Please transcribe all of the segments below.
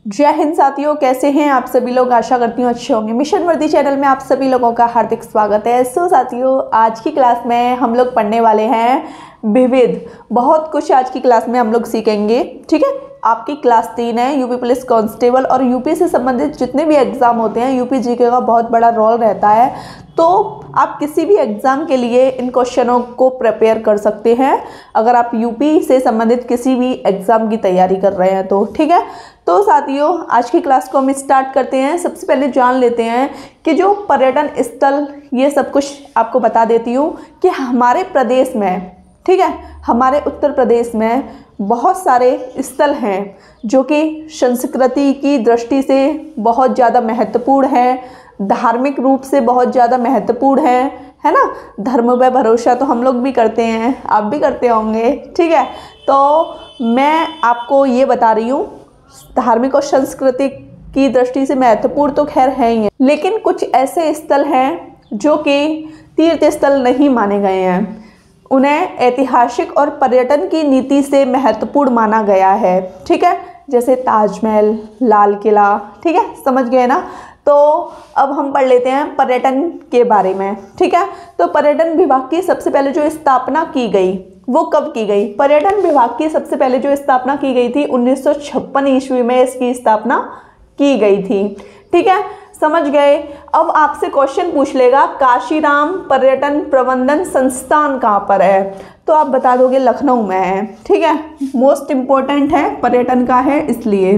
जय हिंद साथियों, कैसे हैं आप सभी लोग। आशा करती हूँ अच्छे होंगे। मिशन वर्दी चैनल में आप सभी लोगों का हार्दिक स्वागत है। साथियों, आज की क्लास में हम लोग पढ़ने वाले हैं विविध। बहुत कुछ आज की क्लास में हम लोग सीखेंगे। ठीक है, आपकी क्लास 3 है। यूपी पुलिस कांस्टेबल और यूपी से संबंधित जितने भी एग्जाम होते हैं, यूपी जीके का बहुत बड़ा रोल रहता है। तो आप किसी भी एग्ज़ाम के लिए इन क्वेश्चनों को प्रिपेयर कर सकते हैं, अगर आप यूपी से संबंधित किसी भी एग्ज़ाम की तैयारी कर रहे हैं तो। ठीक है, तो साथियों, आज की क्लास को हम स्टार्ट करते हैं। सबसे पहले जान लेते हैं कि जो पर्यटन स्थल, ये सब कुछ आपको बता देती हूँ कि हमारे प्रदेश में, ठीक है, हमारे उत्तर प्रदेश में बहुत सारे स्थल हैं जो कि संस्कृति की दृष्टि से बहुत ज़्यादा महत्वपूर्ण है, धार्मिक रूप से बहुत ज़्यादा महत्वपूर्ण है ना। धर्म पे भरोसा तो हम लोग भी करते हैं, आप भी करते होंगे। ठीक है, तो मैं आपको ये बता रही हूँ, धार्मिक और सांस्कृतिक की दृष्टि से महत्वपूर्ण तो खैर है ही है, लेकिन कुछ ऐसे स्थल हैं जो कि तीर्थ स्थल नहीं माने गए हैं। उन्हें ऐतिहासिक और पर्यटन की नीति से महत्वपूर्ण माना गया है। ठीक है, जैसे ताजमहल, लाल किला। ठीक है, समझ गए ना। तो अब हम पढ़ लेते हैं पर्यटन के बारे में। ठीक है, तो पर्यटन विभाग की सबसे पहले जो स्थापना की गई वो कब की गई। पर्यटन विभाग की सबसे पहले जो स्थापना की गई थी 1956 ईस्वी में इसकी स्थापना की गई थी। ठीक है, समझ गए। अब आपसे क्वेश्चन पूछ लेगा, काशीराम पर्यटन प्रबंधन संस्थान कहाँ पर है, तो आप बता दोगे लखनऊ में है। ठीक है, मोस्ट इम्पोर्टेंट है, पर्यटन का है, इसलिए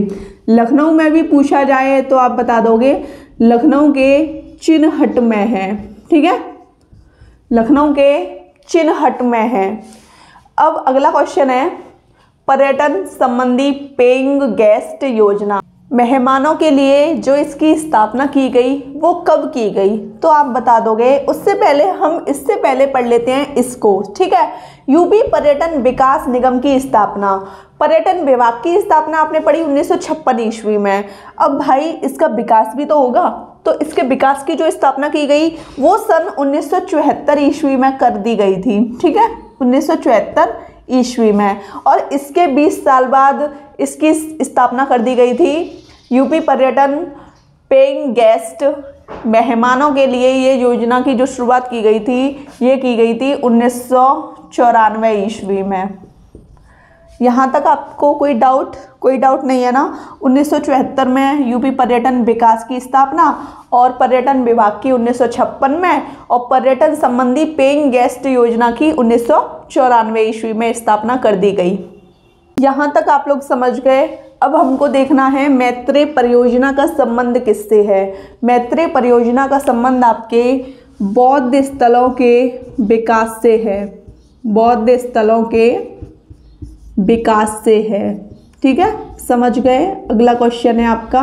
लखनऊ में भी पूछा जाए तो आप बता दोगे लखनऊ के चिन्हट में है। ठीक है, लखनऊ के चिन्हट में है। अब अगला क्वेश्चन है, पर्यटन संबंधी पेइंग गेस्ट योजना, मेहमानों के लिए जो इसकी स्थापना की गई वो कब की गई, तो आप बता दोगे। उससे पहले हम इससे पहले पढ़ लेते हैं इसको। ठीक है, यूपी पर्यटन विकास निगम की स्थापना, पर्यटन विभाग की स्थापना आपने पढ़ी 1956 ईस्वी में। अब भाई इसका विकास भी तो होगा, तो इसके विकास की जो स्थापना की गई वो सन 1974 ईस्वी में कर दी गई थी। ठीक है, 1974 ईस्वी में। और इसके 20 साल बाद इसकी स्थापना कर दी गई थी। यूपी पर्यटन पेइंग गेस्ट, मेहमानों के लिए ये योजना की जो शुरुआत की गई थी, ये की गई थी 1994 ईस्वी में। यहाँ तक आपको कोई डाउट नहीं है ना। 1974 में यूपी पर्यटन विकास की स्थापना और पर्यटन विभाग की 1956 में, और पर्यटन संबंधी पेइंग गेस्ट योजना की 1994 ईस्वी में स्थापना कर दी गई। यहाँ तक आप लोग समझ गए। अब हमको देखना है मैत्रेय परियोजना का संबंध किससे है। मैत्रेय परियोजना का संबंध आपके बौद्ध स्थलों के विकास से है, बौद्ध स्थलों के विकास से है। ठीक है, समझ गए। अगला क्वेश्चन है आपका,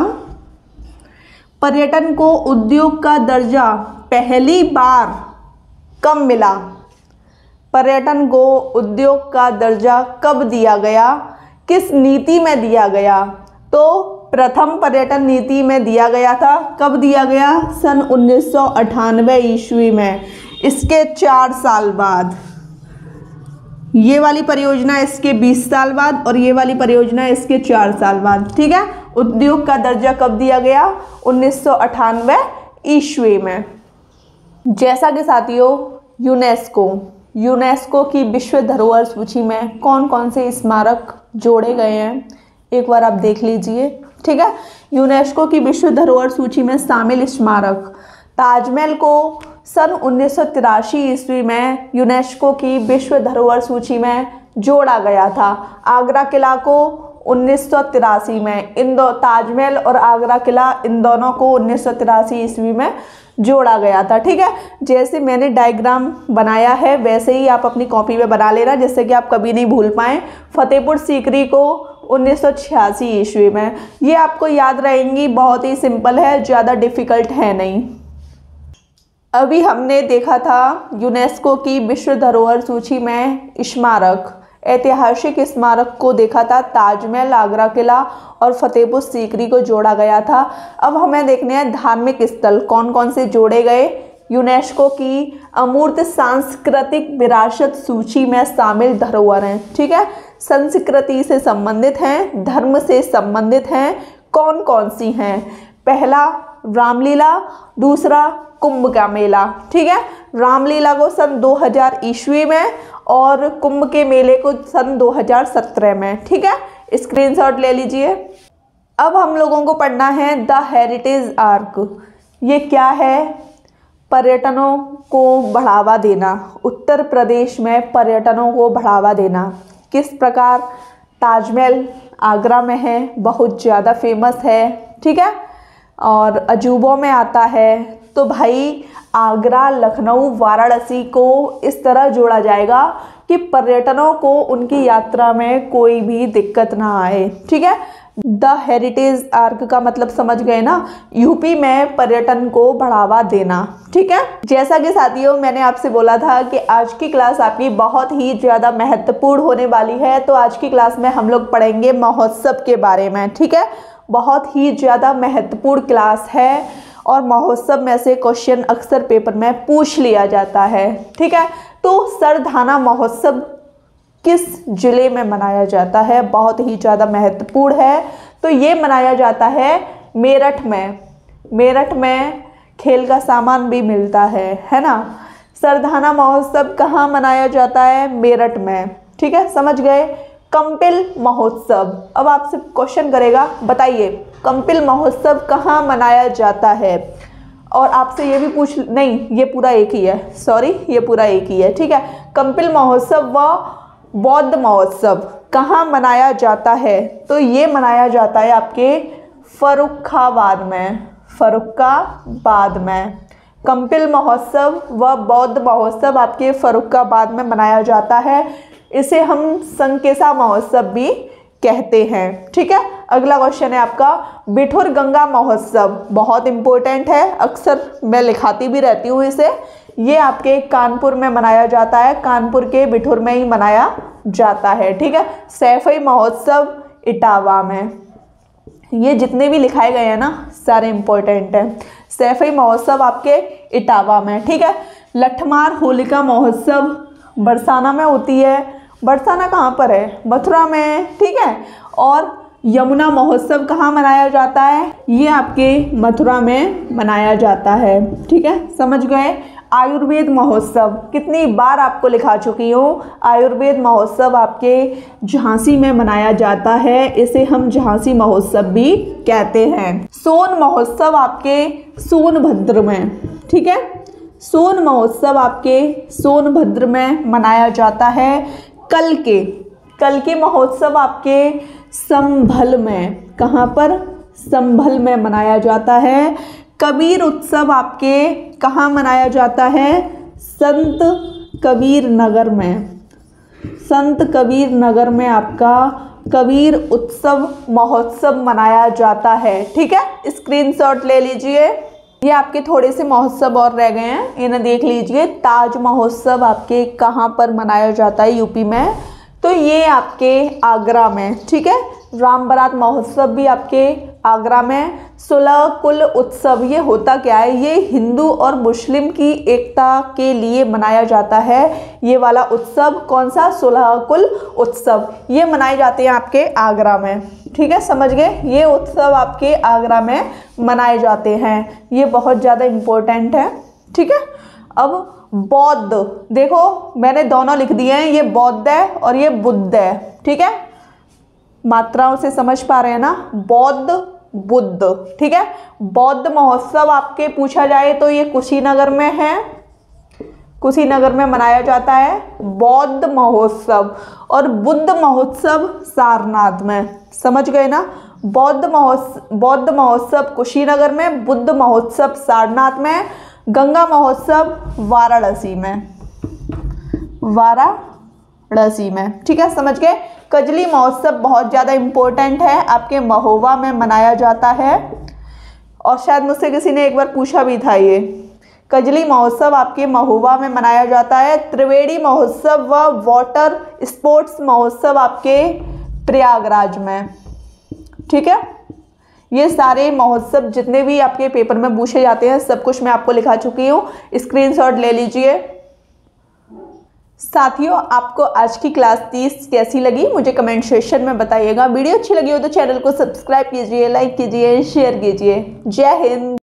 पर्यटन को उद्योग का दर्जा पहली बार कब मिला। पर्यटन को उद्योग का दर्जा कब दिया गया, किस नीति में दिया गया, तो प्रथम पर्यटन नीति में दिया गया था। कब दिया गया, सन 1998 ईस्वी में। इसके 4 साल बाद ये वाली परियोजना, इसके 20 साल बाद, और ये वाली परियोजना इसके 4 साल बाद। ठीक है, उद्योग का दर्जा कब दिया गया, 1998 ईस्वी में। जैसा कि साथियों, यूनेस्को की विश्व धरोहर सूची में कौन कौन से स्मारक जोड़े गए हैं, एक बार आप देख लीजिए। ठीक है, यूनेस्को की विश्व धरोहर सूची में शामिल स्मारक, ताजमहल को सन 1983 ईस्वी में यूनेस्को की विश्व धरोहर सूची में जोड़ा गया था। आगरा किला को 1983 में, ताजमहल और आगरा किला इन दोनों को 1983 ईस्वी में जोड़ा गया था। ठीक है, जैसे मैंने डायग्राम बनाया है वैसे ही आप अपनी कॉपी में बना लेना, जिससे कि आप कभी नहीं भूल पाएँ। फतेहपुर सीकरी को 1986 ईस्वी में। ये आपको याद रहेंगी, बहुत ही सिंपल है, ज़्यादा डिफ़िकल्ट है नहीं। अभी हमने देखा था यूनेस्को की विश्व धरोहर सूची में स्मारक, ऐतिहासिक स्मारक को देखा था, ताजमहल, आगरा किला और फतेहपुर सीकरी को जोड़ा गया था। अब हमें देखने हैं धार्मिक स्थल कौन कौन से जोड़े गए। यूनेस्को की अमूर्त सांस्कृतिक विरासत सूची में शामिल धरोहर हैं। ठीक है, संस्कृति से संबंधित हैं, धर्म से संबंधित हैं, कौन कौन सी हैं? पहला रामलीला, दूसरा कुंभ का मेला। ठीक है, रामलीला को सन 2000 ईस्वी में और कुंभ के मेले को सन 2017 में। ठीक है, स्क्रीनशॉट ले लीजिए। अब हम लोगों को पढ़ना है द हेरिटेज आर्क। ये क्या है? पर्यटनों को बढ़ावा देना। उत्तर प्रदेश में पर्यटनों को बढ़ावा देना किस प्रकार? ताजमहल आगरा में है, बहुत ज़्यादा फेमस है। ठीक है, और अजूबों में आता है। तो भाई आगरा, लखनऊ, वाराणसी को इस तरह जोड़ा जाएगा कि पर्यटनों को उनकी यात्रा में कोई भी दिक्कत ना आए। ठीक है, द हेरिटेज आर्क का मतलब समझ गए ना? यूपी में पर्यटन को बढ़ावा देना। ठीक है, जैसा कि साथियों मैंने आपसे बोला था कि आज की क्लास आपकी बहुत ही ज़्यादा महत्वपूर्ण होने वाली है। तो आज की क्लास में हम लोग पढ़ेंगे महोत्सव के बारे में। ठीक है, बहुत ही ज़्यादा महत्वपूर्ण क्लास है और महोत्सव में से क्वेश्चन अक्सर पेपर में पूछ लिया जाता है। ठीक है, तो सरधाना महोत्सव किस जिले में मनाया जाता है? बहुत ही ज़्यादा महत्वपूर्ण है। तो ये मनाया जाता है मेरठ में। मेरठ में खेल का सामान भी मिलता है ना? सरधाना महोत्सव कहाँ मनाया जाता है? मेरठ में। ठीक है, समझ गए? कंपिल महोत्सव, अब आपसे क्वेश्चन करेगा, बताइए कंपिल महोत्सव कहाँ मनाया जाता है? और आपसे ये भी पूछ, नहीं ये पूरा एक ही है, सॉरी ये पूरा एक ही है। ठीक है, कंपिल महोत्सव व बौद्ध महोत्सव कहाँ मनाया जाता है? तो ये मनाया जाता है आपके फर्रुखाबाद में। फर्रुखाबाद में कंपिल महोत्सव व बौद्ध महोत्सव आपके फर्रुखाबाद में मनाया जाता है। इसे हम संकेसा महोत्सव भी कहते हैं। ठीक है, अगला क्वेश्चन है आपका बिठुर गंगा महोत्सव। बहुत इंपॉर्टेंट है, अक्सर मैं लिखाती भी रहती हूँ इसे। ये आपके कानपुर में मनाया जाता है, कानपुर के बिठुर में ही मनाया जाता है। ठीक है, सैफई महोत्सव इटावा में। ये जितने भी लिखाए गए हैं ना सारे इंपॉर्टेंट हैं। सैफई महोत्सव आपके इटावा में। ठीक है, लठमार होलिका महोत्सव बरसाना में होती है। बरसाना कहाँ पर है? मथुरा में। ठीक है, और यमुना महोत्सव कहाँ मनाया जाता है? ये आपके मथुरा में मनाया जाता है। ठीक है, समझ गए? आयुर्वेद महोत्सव कितनी बार आपको लिखा चुकी हूँ। आयुर्वेद महोत्सव आपके झांसी में मनाया जाता है, इसे हम झांसी महोत्सव भी कहते हैं। सोन महोत्सव आपके सोनभद्र में। ठीक है, सोन महोत्सव आपके सोनभद्र में मनाया जाता है। कल के महोत्सव आपके संभल में। कहाँ पर? संभल में मनाया जाता है। कबीर उत्सव आपके कहाँ मनाया जाता है? संत कबीर नगर में। संत कबीर नगर में आपका कबीर उत्सव महोत्सव मनाया जाता है। ठीक है, स्क्रीनशॉट ले लीजिए। ये आपके थोड़े से महोत्सव और रह गए हैं, इन्हें देख लीजिए। ताज महोत्सव आपके कहाँ पर मनाया जाता है? यूपी में। तो ये आपके आगरा में। ठीक है, राम बारात महोत्सव भी आपके आगरा में। 16 कुल उत्सव, ये होता क्या है? ये हिंदू और मुस्लिम की एकता के लिए मनाया जाता है। ये वाला उत्सव कौन सा? 16 कुल उत्सव, ये मनाए जाते हैं आपके आगरा में। ठीक है, समझ गए? ये उत्सव आपके आगरा में मनाए जाते हैं, ये बहुत ज़्यादा इम्पोर्टेंट है। ठीक है, अब बौद्ध, देखो मैंने दोनों लिख दिए हैं, ये बौद्ध है और ये बुद्ध है। ठीक है, मात्राओं से समझ पा रहे हैं ना? बौद्ध बुद्ध। ठीक है, बौद्ध महोत्सव आपके पूछा जाए तो ये कुशीनगर में है, कुशीनगर में मनाया जाता है बौद्ध महोत्सव। और बुद्ध महोत्सव सारनाथ में। समझ गए ना? बौद्ध महोत्सव कुशीनगर में, बुद्ध महोत्सव सारनाथ में, गंगा महोत्सव वाराणसी में। वाराणसी में। ठीक है, समझ गए? कजली महोत्सव बहुत ज़्यादा इम्पोर्टेंट है, आपके महोबा में मनाया जाता है। और शायद मुझसे किसी ने एक बार पूछा भी था, ये कजली महोत्सव आपके महोबा में मनाया जाता है। त्रिवेणी महोत्सव व वाटर स्पोर्ट्स महोत्सव आपके प्रयागराज में। ठीक है, ये सारे महोत्सव जितने भी आपके पेपर में पूछे जाते हैं सब कुछ मैं आपको लिखा चुकी हूँ, स्क्रीनशॉट ले लीजिए। साथियों, आपको आज की क्लास 30 कैसी लगी मुझे कमेंट सेक्शन में बताइएगा। वीडियो अच्छी लगी हो तो चैनल को सब्सक्राइब कीजिए, लाइक कीजिए, शेयर कीजिए। जय हिंद।